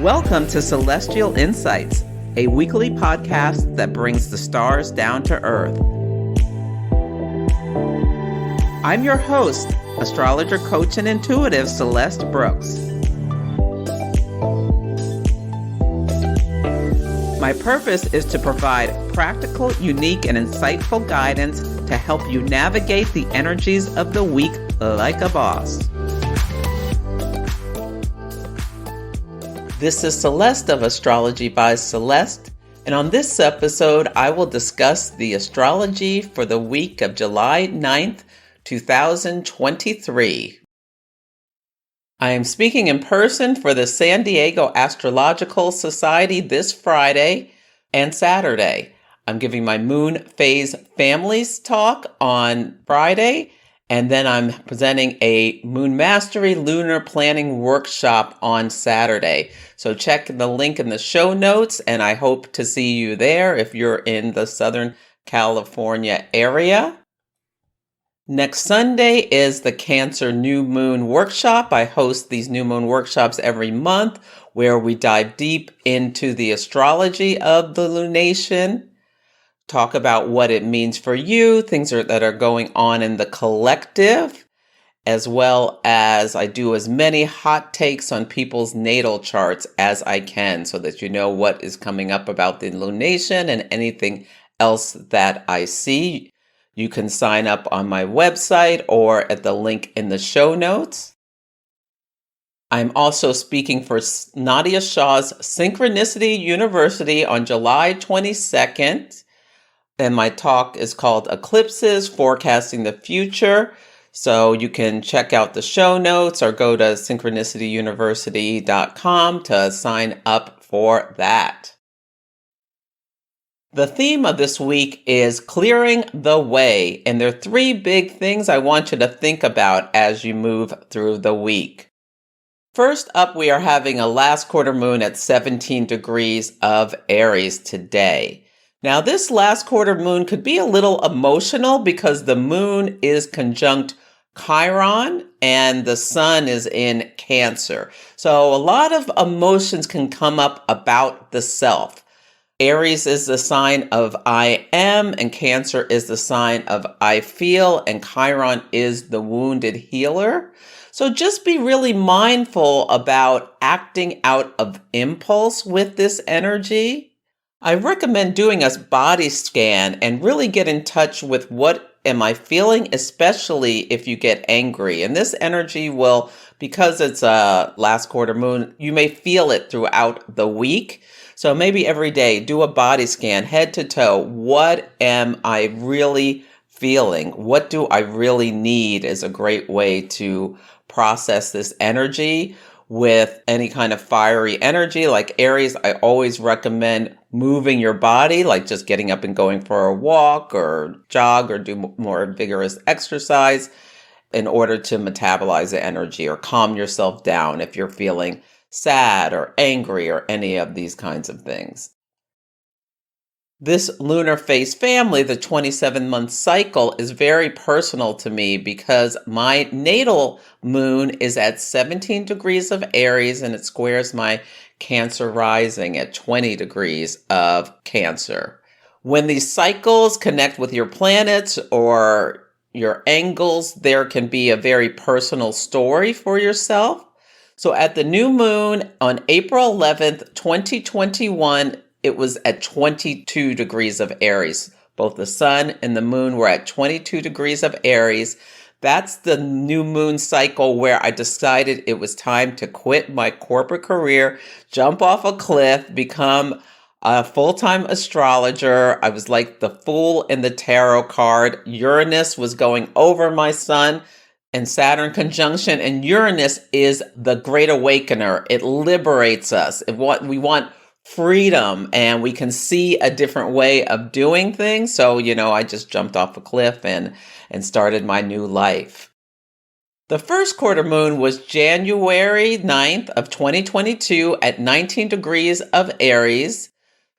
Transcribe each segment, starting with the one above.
Welcome to Celestial Insights, a weekly podcast that brings the stars down to earth. I'm your host, astrologer, coach, and intuitive Celeste Brooks. My purpose is to provide practical, unique, and insightful guidance to help you navigate the energies of the week like a boss. This is Celeste of Astrology by Celeste, and on this episode, I will discuss the astrology for the week of July 9th, 2023. I am speaking in person for the San Diego Astrological Society this Friday and Saturday. I'm giving my Moon Phase Families talk on Friday, and then I'm presenting a Moon Mastery Lunar Planning Workshop on Saturday. So check the link in the show notes, and I hope to see you there if you're in the Southern California area. Next Sunday is the Cancer New Moon Workshop. I host these New Moon Workshops every month where we dive deep into the astrology of the lunation, talk about what it means for you, things that are going on in the collective, as well as I do as many hot takes on people's natal charts as I can so that you know what is coming up about the lunation and anything else that I see. You can sign up on my website or at the link in the show notes. I'm also speaking for Nadia Shah's Synchronicity University on July 22nd. And my talk is called Eclipses, Forecasting the Future. So you can check out the show notes or go to synchronicityuniversity.com to sign up for that. The theme of this week is clearing the way, and there are three big things I want you to think about as you move through the week. First up, we are having a last quarter moon at 17 degrees of Aries today. Now, this last quarter moon could be a little emotional because the moon is conjunct Chiron and the sun is in Cancer. So a lot of emotions can come up about the self. Aries is the sign of I am, and Cancer is the sign of I feel, and Chiron is the wounded healer. So just be really mindful about acting out of impulse with this energy. I recommend doing a body scan and really get in touch with what am I feeling, especially if you get angry. And this energy will, because it's a last quarter moon, you may feel it throughout the week. So maybe every day, do a body scan, head to toe. What am I really feeling? What do I really need is a great way to process this energy. With any kind of fiery energy like Aries, I always recommend moving your body, like just getting up and going for a walk or jog or do more vigorous exercise in order to metabolize the energy or calm yourself down if you're feeling sad or angry or any of these kinds of things. This lunar phase family, the 27-month cycle, is very personal to me because my natal moon is at 17 degrees of Aries and it squares my Cancer rising at 20 degrees of Cancer. When these cycles connect with your planets or your angles, there can be a very personal story for yourself. So at the new moon on April 11th, 2021, it was at 22 degrees of Aries. Both the sun and the moon were at 22 degrees of Aries. That's the new moon cycle where I decided it was time to quit my corporate career, jump off a cliff, become a full-time astrologer. I was like the fool in the tarot card. Uranus was going over my sun and Saturn conjunction, and Uranus is the great awakener. It liberates us. We want freedom and we can see a different way of doing things. So, I just jumped off a cliff and started my new life. The first quarter moon was January 9th of 2022 at 19 degrees of Aries.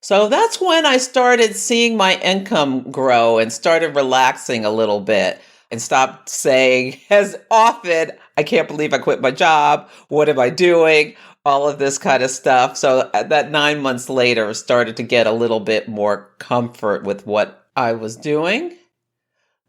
So that's when I started seeing my income grow and started relaxing a little bit and stopped saying as often, I can't believe I quit my job. What am I doing? all of this kind of stuff. So that 9 months later started to get a little bit more comfort with what I was doing.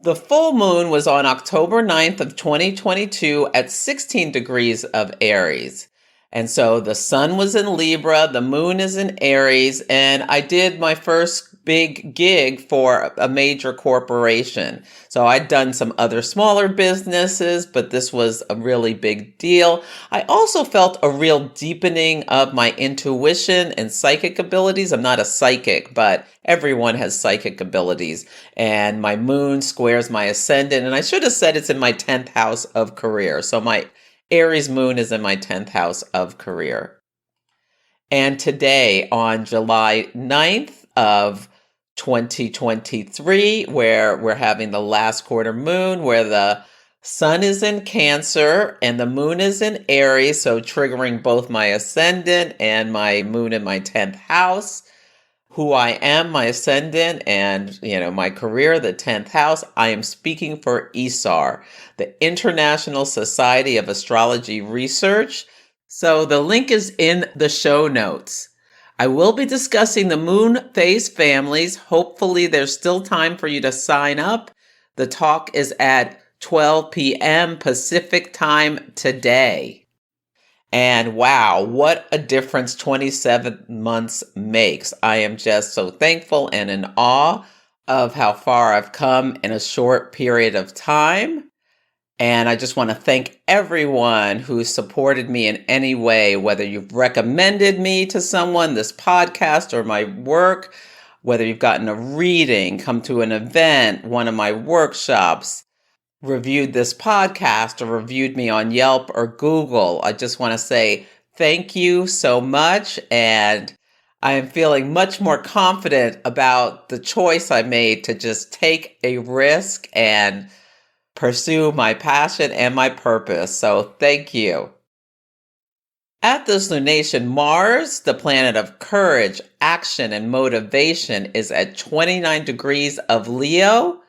The full moon was on October 9th of 2022 at 16 degrees of Aries. And so the sun was in Libra, the moon is in Aries, and I did my first big gig for a major corporation. So I'd done some other smaller businesses, but this was a really big deal. I also felt a real deepening of my intuition and psychic abilities. I'm not a psychic, but everyone has psychic abilities. And my moon squares my ascendant. And I should have said it's in my 10th house of career. So my Aries moon is in my 10th house of career. And today on July 9th of 2023, where we're having the last quarter moon, where the sun is in Cancer and the moon is in Aries, so triggering both my ascendant and my moon in my 10th house. Who I am, my ascendant, and my career, the 10th house. I am speaking for ISAR, the International Society of Astrology Research. So the link is in the show notes. I will be discussing the moon phase families. Hopefully there's still time for you to sign up. The talk is at 12 p.m. Pacific time today. And wow, what a difference 27 months makes. I am just so thankful and in awe of how far I've come in a short period of time. And I just want to thank everyone who supported me in any way, whether you've recommended me to someone, this podcast or my work, whether you've gotten a reading, come to an event, one of my workshops, reviewed this podcast or reviewed me on Yelp or Google. I just want to say thank you so much. And I am feeling much more confident about the choice I made to just take a risk and pursue my passion and my purpose. So thank you. At this lunation, Mars, the planet of courage, action, and motivation, is at 29 degrees of Leo.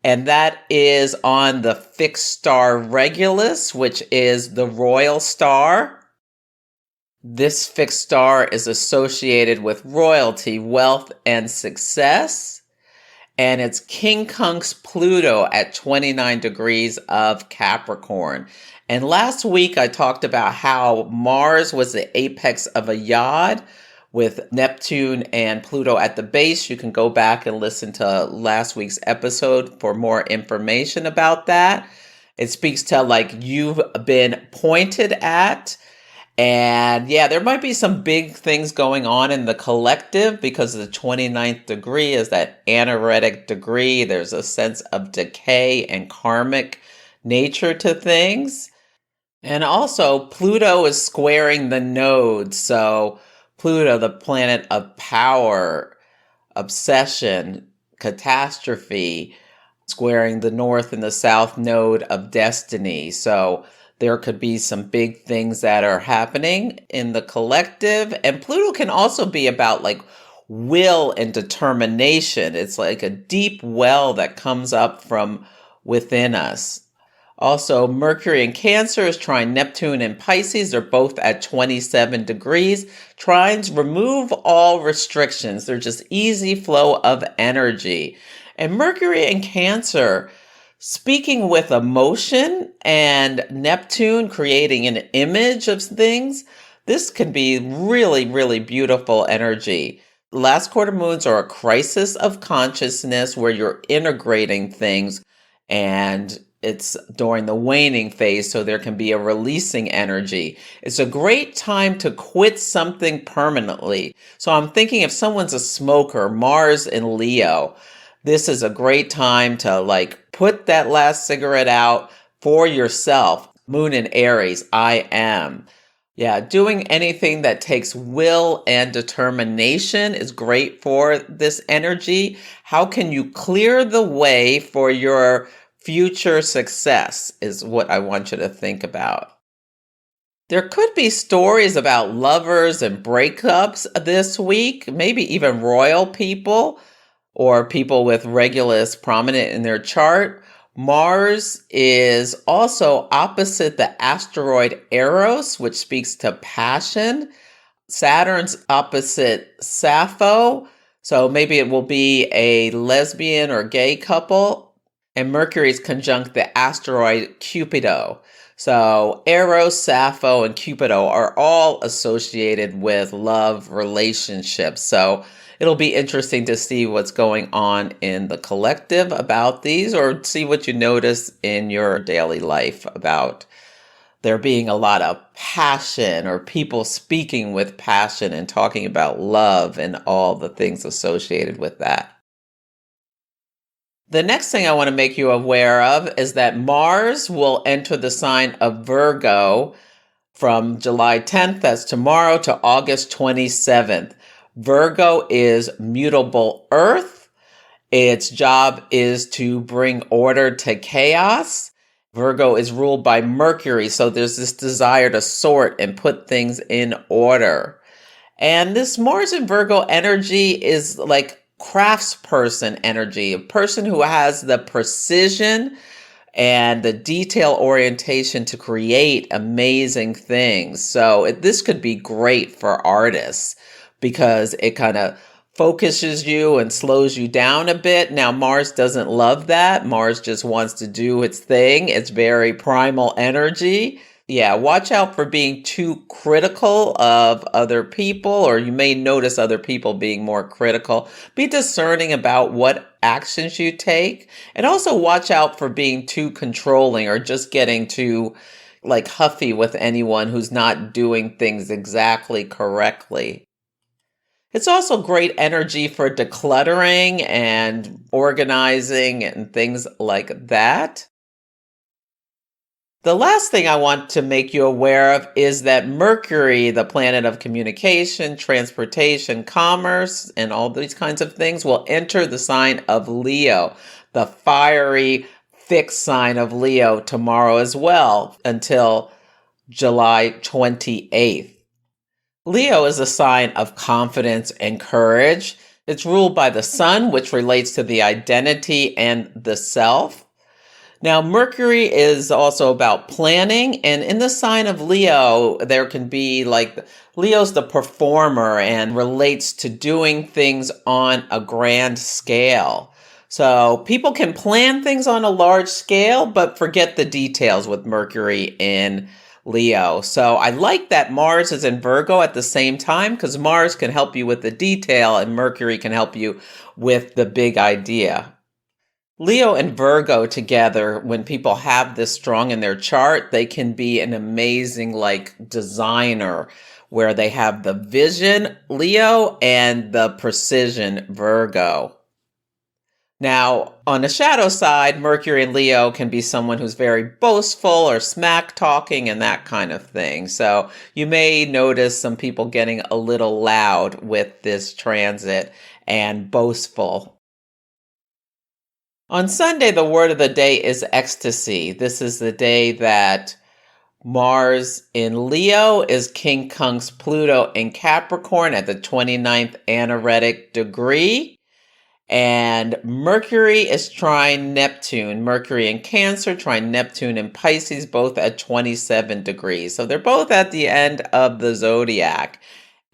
And that is on the fixed star Regulus, which is the royal star. This fixed star is associated with royalty, wealth, and success. And it's King Kunk's Pluto at 29 degrees of Capricorn. And last week I talked about how Mars was the apex of a yod with Neptune and Pluto at the base. You can go back and listen to last week's episode for more information about that. It speaks to like you've been pointed at. And yeah, there might be some big things going on in the collective because the 29th degree is that anaretic degree. There's a sense of decay and karmic nature to things. And also Pluto is squaring the nodes. So Pluto, the planet of power, obsession, catastrophe, squaring the north and the south node of destiny. So there could be some big things that are happening in the collective. And Pluto can also be about like will and determination. It's like a deep well that comes up from within us. Also, Mercury in Cancer is trine Neptune in Pisces. They're both at 27 degrees. Trines remove all restrictions. They're just easy flow of energy. And Mercury in Cancer, speaking with emotion, and Neptune creating an image of things, this can be really, really beautiful energy. Last quarter moons are a crisis of consciousness where you're integrating things, and it's during the waning phase, so there can be a releasing energy. It's a great time to quit something permanently. So I'm thinking if someone's a smoker, Mars in Leo, this is a great time to like put that last cigarette out for yourself. Moon in Aries, I am. Yeah, doing anything that takes will and determination is great for this energy. How can you clear the way for your future success is what I want you to think about. There could be stories about lovers and breakups this week, maybe even royal people or people with Regulus prominent in their chart. Mars is also opposite the asteroid Eros, which speaks to passion. Saturn's opposite Sappho, so maybe it will be a lesbian or gay couple. And Mercury's conjunct the asteroid Cupido. So Eros, Sappho, and Cupido are all associated with love relationships. So it'll be interesting to see what's going on in the collective about these, or see what you notice in your daily life about there being a lot of passion, or people speaking with passion and talking about love and all the things associated with that. The next thing I want to make you aware of is that Mars will enter the sign of Virgo from July 10th, that's tomorrow, to August 27th. Virgo is mutable earth. Its job is to bring order to chaos. Virgo is ruled by Mercury, so there's this desire to sort and put things in order. And this Mars in Virgo energy is like craftsperson energy, a person who has the precision and the detail orientation to create amazing things. So this could be great for artists because it kind of focuses you and slows you down a bit. Now, Mars doesn't love that. Mars just wants to do its thing. It's very primal energy. Yeah, watch out for being too critical of other people, or you may notice other people being more critical. Be discerning about what actions you take, and also watch out for being too controlling or just getting too like huffy with anyone who's not doing things exactly correctly. It's also great energy for decluttering and organizing and things like that. The last thing I want to make you aware of is that Mercury, the planet of communication, transportation, commerce, and all these kinds of things, will enter the sign of Leo, the fiery, fixed sign of Leo, tomorrow as well, until July 28th. Leo is a sign of confidence and courage. It's ruled by the sun, which relates to the identity and the self. Now, Mercury is also about planning, and in the sign of Leo, there can be like Leo's the performer and relates to doing things on a grand scale. So people can plan things on a large scale, but forget the details with Mercury in Leo. So I like that Mars is in Virgo at the same time, because Mars can help you with the detail and Mercury can help you with the big idea. Leo and Virgo together, when people have this strong in their chart, they can be an amazing like designer, where they have the vision Leo and the precision Virgo. Now, on the shadow side, Mercury and Leo can be someone who's very boastful or smack talking and that kind of thing. So you may notice some people getting a little loud with this transit and boastful. On Sunday, the word of the day is ecstasy. This is the day that Mars in Leo is quincunx Pluto in Capricorn at the 29th anaretic degree. And Mercury is trine Neptune. Mercury in Cancer, trine Neptune in Pisces, both at 27 degrees. So they're both at the end of the zodiac.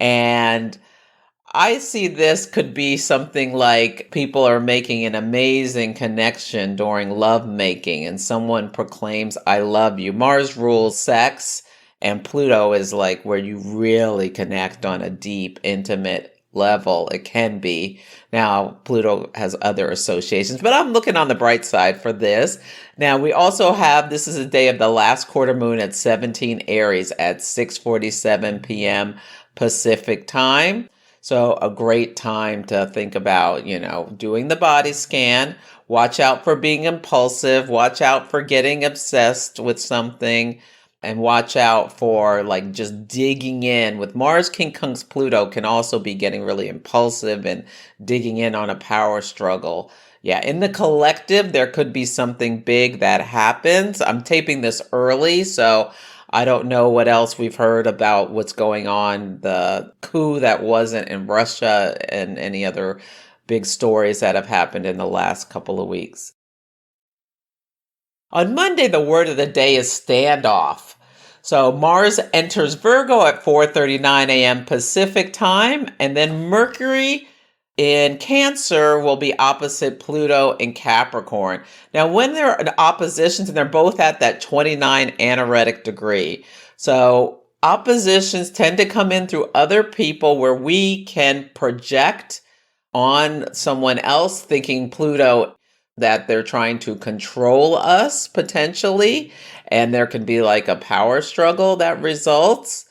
And I see this could be something like people are making an amazing connection during lovemaking and someone proclaims, I love you. Mars rules sex, and Pluto is like where you really connect on a deep, intimate level. It can be. Now, Pluto has other associations, but I'm looking on the bright side for this. Now, we also have, this is the day of the last quarter moon at 17 Aries at 6:47 p.m. Pacific time. So a great time to think about, doing the body scan. Watch out for being impulsive. Watch out for getting obsessed with something. And watch out for like just digging in. With Mars quincunx Pluto can also be getting really impulsive and digging in on a power struggle. Yeah, in the collective, there could be something big that happens. I'm taping this early, so I don't know what else we've heard about what's going on, the coup that wasn't in Russia, and any other big stories that have happened in the last couple of weeks. On Monday, the word of the day is standoff. So Mars enters Virgo at 4:39 a.m. Pacific time, and then Mercury in Cancer will be opposite Pluto in Capricorn. Now, when they're in oppositions, and they're both at that 29 anaretic degree. So oppositions tend to come in through other people where we can project on someone else, thinking Pluto that they're trying to control us potentially, and there can be like a power struggle that results.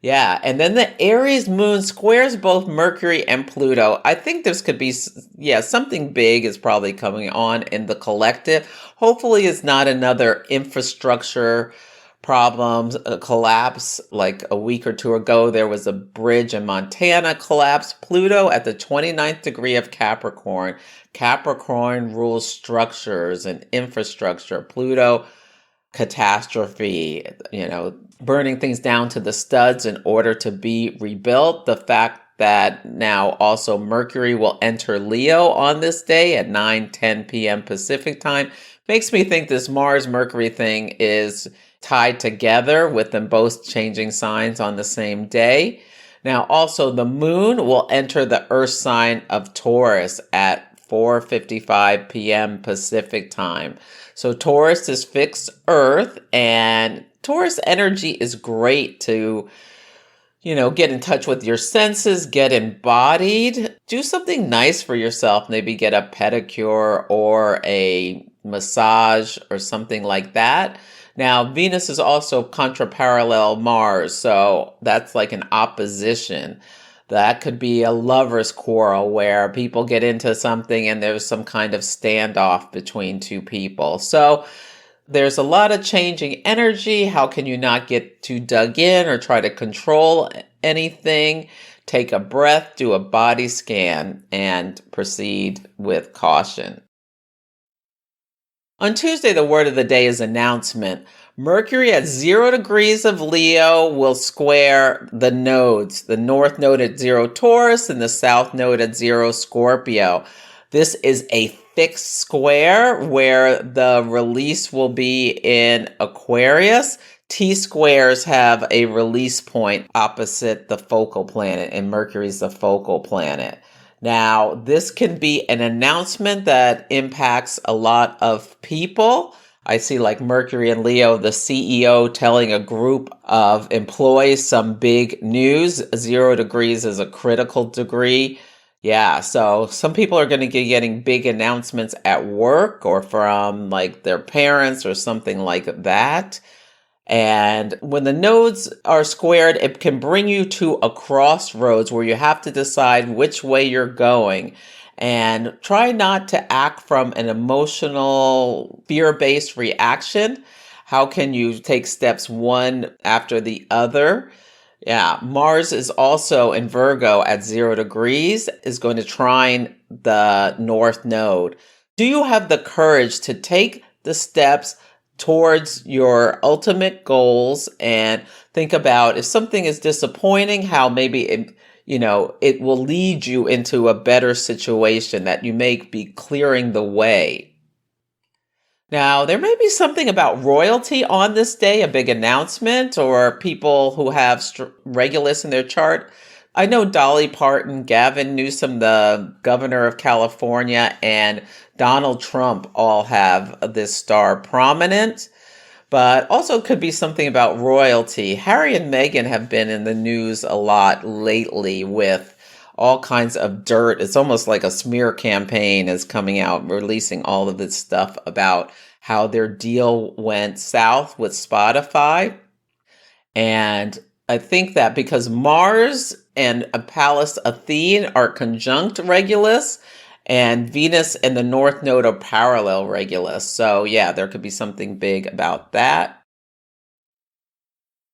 Yeah, and then the Aries moon squares both Mercury and Pluto. I think this could be, yeah, something big is probably coming on in the collective. Hopefully it's not another infrastructure problems, a collapse. Like a week or two ago, there was a bridge in Montana collapsed. Pluto at the 29th degree of Capricorn. Capricorn rules structures and infrastructure. Pluto, catastrophe, burning things down to the studs in order to be rebuilt. The fact that now also Mercury will enter Leo on this day at 9:10 p.m. Pacific time makes me think this Mars-Mercury thing is tied together with them both changing signs on the same day. Now, also the moon will enter the earth sign of Taurus at 4:55 p.m. Pacific time. So Taurus is fixed earth, and Taurus energy is great to, get in touch with your senses, get embodied, do something nice for yourself, maybe get a pedicure or a massage or something like that. Now, Venus is also contraparallel Mars, so that's like an opposition. That could be a lover's quarrel where people get into something and there's some kind of standoff between two people. So there's a lot of changing energy. How can you not get too dug in or try to control anything? Take a breath, do a body scan, and proceed with caution. On Tuesday, the word of the day is announcement. Mercury at 0 degrees of Leo will square the nodes, the north node at 0 Taurus and the south node at 0 Scorpio. This is a fixed square where the release will be in Aquarius. T-squares have a release point opposite the focal planet, and Mercury's the focal planet. Now, this can be an announcement that impacts a lot of people. I see like Mercury and Leo, the CEO telling a group of employees some big news. 0 degrees is a critical degree. Yeah, so some people are going to be getting big announcements at work or from like their parents or something like that. And when the nodes are squared, it can bring you to a crossroads where you have to decide which way you're going. And try not to act from an emotional, fear-based reaction. How can you take steps one after the other? Yeah, Mars is also in Virgo at 0 degrees, is going to trine the North Node. Do you have the courage to take the steps towards your ultimate goals and think about if something is disappointing, how maybe it will lead you into a better situation that you may be clearing the way. Now, there may be something about royalty on this day, a big announcement, or people who have Regulus in their chart. I know Dolly Parton, Gavin Newsom, the governor of California, and Donald Trump all have this star prominent, but also could be something about royalty. Harry and Meghan have been in the news a lot lately with all kinds of dirt. It's almost like a smear campaign is coming out, releasing all of this stuff about how their deal went south with Spotify. And I think that because Mars and Pallas Athene are conjunct Regulus, and Venus and the North Node are parallel Regulus. So yeah, there could be something big about that.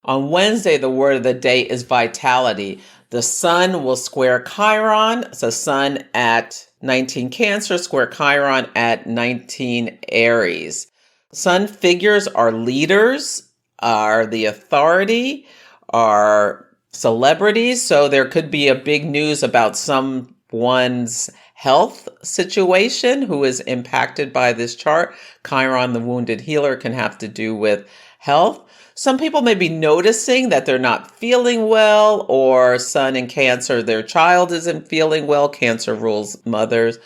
On Wednesday, the word of the day is vitality. The sun will square Chiron. It's a sun at 19 Cancer, square Chiron at 19 Aries. Sun figures are leaders, are the authority, are celebrities. So there could be a big news about someone's health situation who is impacted by this chart. Chiron, the wounded healer, can have to do with health. Some people may be noticing that they're not feeling well, or Sun in Cancer, their child isn't feeling well. Cancer rules mothers.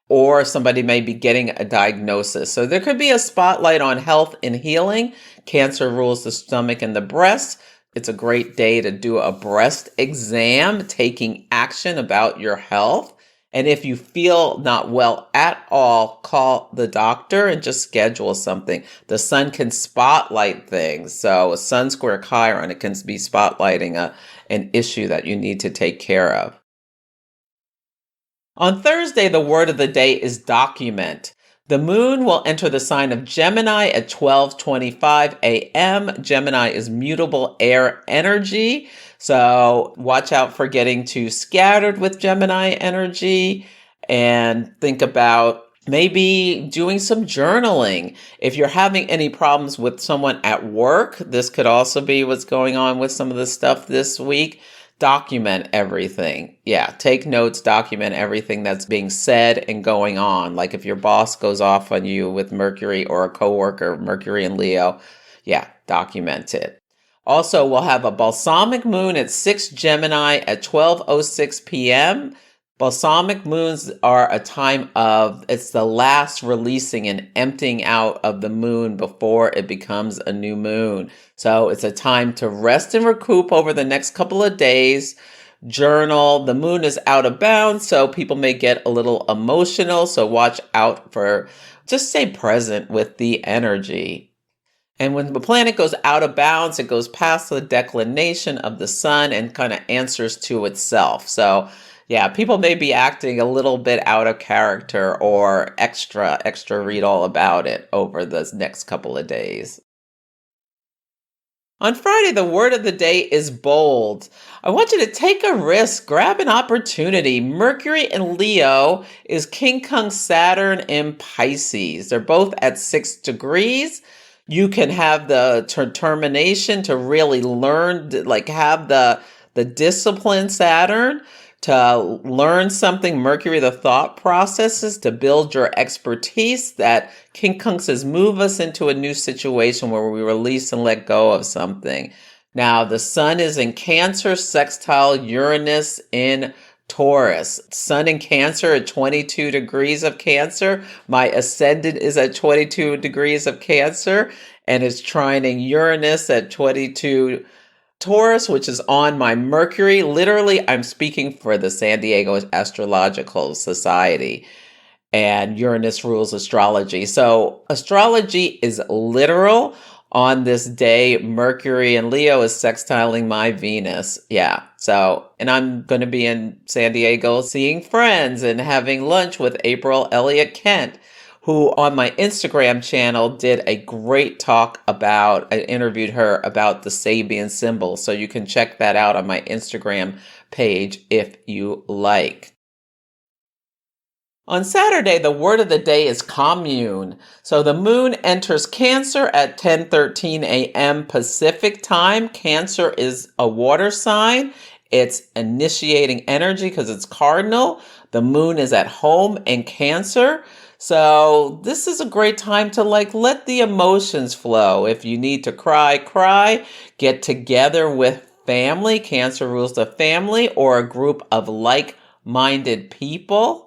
Or somebody may be getting a diagnosis. So there could be a spotlight on health and healing. Cancer rules the stomach and the breast. It's a great day to do a breast exam, taking action about your health. And if you feel not well at all, call the doctor and just schedule something. The sun can spotlight things. So a sun square Chiron, it can be spotlighting an issue that you need to take care of. On Thursday, the word of the day is document. The moon will enter the sign of Gemini at 12:25 a.m. Gemini is mutable air energy. So watch out for getting too scattered with Gemini energy, and think about maybe doing some journaling. If you're having any problems with someone at work, this could also be what's going on with some of the stuff this week. Document everything. Yeah, take notes, document everything that's being said and going on. Like if your boss goes off on you with Mercury, or a coworker, Mercury and Leo, yeah, document it. Also, we'll have a balsamic moon at 6 Gemini at 12:06 p.m. Balsamic moons are a time of, it's the last releasing and emptying out of the moon before it becomes a new moon. So it's a time to rest and recoup over the next couple of days. Journal. The moon is out of bounds, so people may get a little emotional. So watch out for, just stay present with the energy. And when the planet goes out of bounds, it goes past the declination of the sun and kind of answers to itself. So yeah, people may be acting a little bit out of character or extra read all about it over the next couple of days. On Friday, the word of the day is bold. I want you to take a risk, grab an opportunity. Mercury in Leo is King Kong Saturn in Pisces. They're both at 6 degrees. You can have the determination to really learn, like have the discipline, Saturn, to learn something. Mercury, the thought processes, to build your expertise. That King Kong says, move us into a new situation where we release and let go of something. Now, the sun is in Cancer, sextile Uranus in Taurus. Sun in Cancer at 22 degrees of Cancer. My ascendant is at 22 degrees of Cancer and is trining Uranus at 22 Taurus, which is on my Mercury. Literally, I'm speaking for the San Diego Astrological Society, and Uranus rules astrology. So astrology is literal. On this day, Mercury in Leo is sextiling my Venus. Yeah. So, and I'm going to be in San Diego seeing friends and having lunch with April Elliott Kent, who on my Instagram channel did a great talk about, I interviewed her about the Sabian symbol. So you can check that out on my Instagram page if you like. On Saturday, the word of the day is commune. So the moon enters Cancer at 10:13 a.m. Pacific time. Cancer is a water sign. It's initiating energy because it's cardinal. The moon is at home in Cancer. So this is a great time to let the emotions flow. If you need to cry, cry. Get together with family. Cancer rules the family, or a group of like-minded people.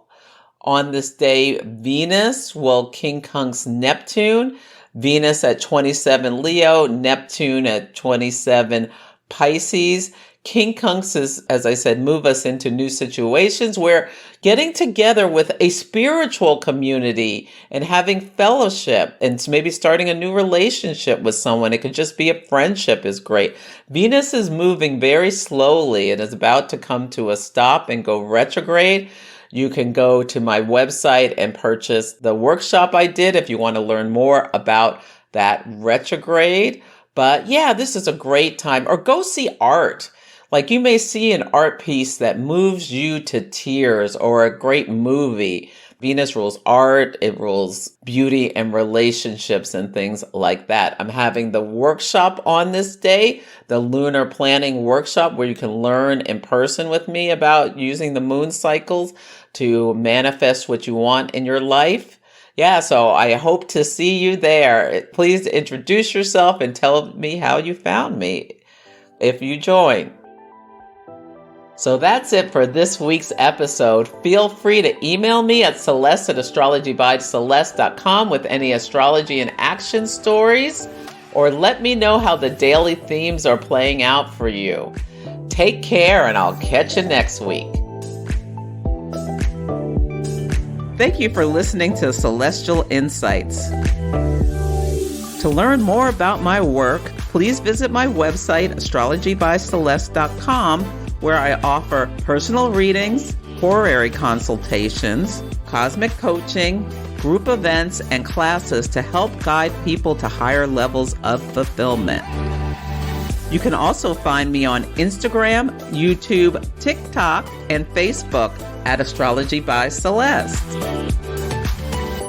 On this day, Venus will King Kong's Neptune. Venus at 27 Leo, Neptune at 27 Pisces. King Kong says, as I said, move us into new situations where getting together with a spiritual community and having fellowship and maybe starting a new relationship with someone. It could just be a friendship is great. Venus is moving very slowly and is about to come to a stop and go retrograde. You can go to my website and purchase the workshop I did if you want to learn more about that retrograde. But yeah, this is a great time. Or go see art. Like you may see an art piece that moves you to tears, or a great movie Venus rules art, it rules beauty and relationships and things like that. I'm having the workshop on this day, the Lunar Planning Workshop, where you can learn in person with me about using the moon cycles to manifest what you want in your life. Yeah, so I hope to see you there. Please introduce yourself and tell me how you found me if you join. So that's it for this week's episode. Feel free to email me at celeste@astrologybyceleste.com with any astrology and action stories, or let me know how the daily themes are playing out for you. Take care, and I'll catch you next week. Thank you for listening to Celestial Insights. To learn more about my work, please visit my website, astrologybyceleste.com, where I offer personal readings, horary consultations, cosmic coaching, group events, and classes to help guide people to higher levels of fulfillment. You can also find me on Instagram, YouTube, TikTok, and Facebook at Astrology by Celeste.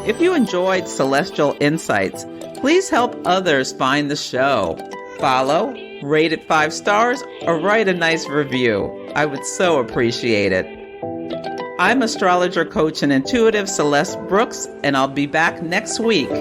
If you enjoyed Celestial Insights, please help others find the show. Follow, rate it 5 stars, or write a nice review. I would so appreciate it. I'm astrologer, coach, and intuitive Celeste Brooks, and I'll be back next week.